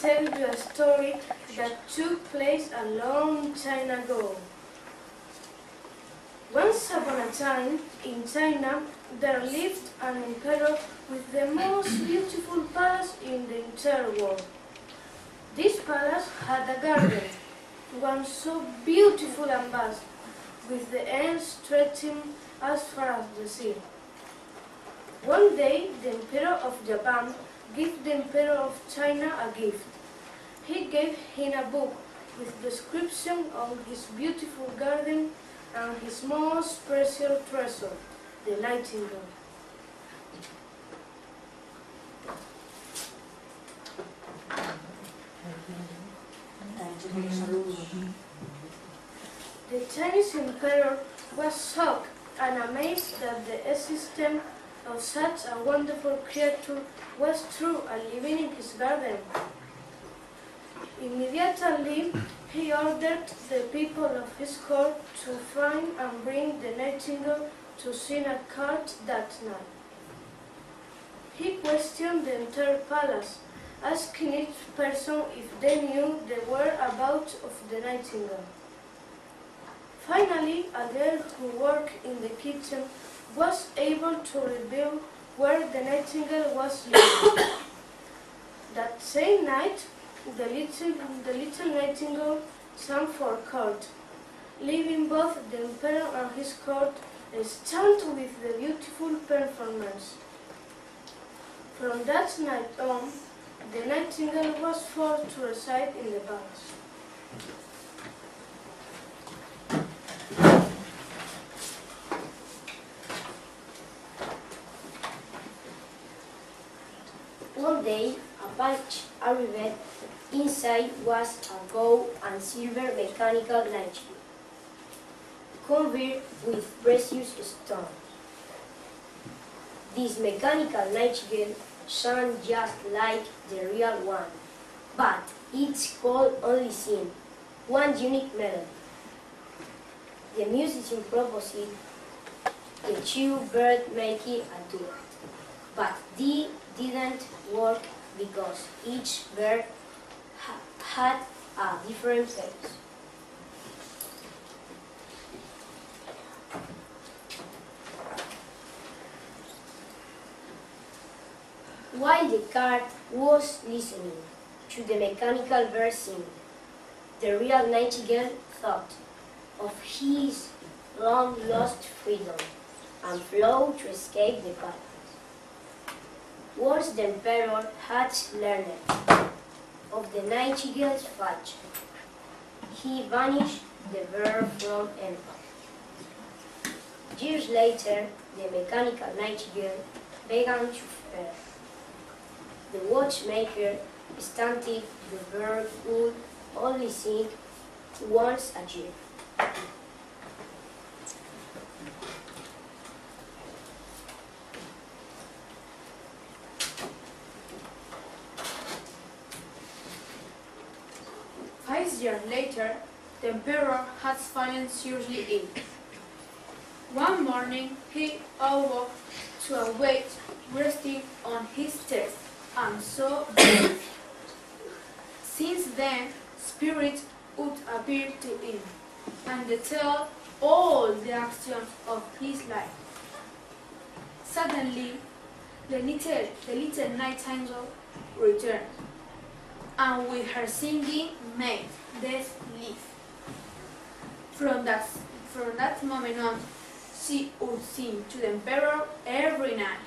tell you a story that took place a long time ago. Once upon a time, in China, there lived an emperor with the most beautiful palace in the entire world. This palace had a garden, one so beautiful and vast, with the ends stretching as far as the sea. One day, the Emperor of Japan gave the Emperor of China a gift. He gave him a book with description of his beautiful garden and his most precious treasure, the Nightingale. The Chinese Emperor was shocked and amazed that the existence of such a wonderful creature was true and living in his garden. Immediately, he ordered the people of his court to find and bring the Nightingale to sing at court that night. He questioned the entire palace, asking each person if they knew the whereabouts of the Nightingale. Finally, a girl who worked in the kitchen was able to reveal where the Nightingale was living. That same night, the little Nightingale sang for court, leaving both the Emperor and his court stunned with the beautiful performance. From that night on, the Nightingale was forced to reside in the palace. One day, a package arrived. Inside was a gold and silver mechanical Nightingale, covered with precious stones. This mechanical Nightingale sang just like the real one, but it could only sing one unique melody. The musician proposed the two birds making a duet, but they didn't work because each bird had a different face. While the cat was listening to the mechanical bird sing, the real Nightingale thought of his long-lost freedom and flew to escape the palace. Once the Emperor had learned of the Nightingale's flight, he banished the bird from empire. Years later, the mechanical Nightingale began to fare. The watchmaker stated the bird would only sing once a year. Years later, the Emperor had fallen seriously ill. One morning, he awoke to a weight resting on his chest and saw death. Since then, spirits would appear to him and tell all the actions of his life. Suddenly, the little Nightingale returned, and with her singing made death leave. From that moment on, she would sing to the Emperor every night.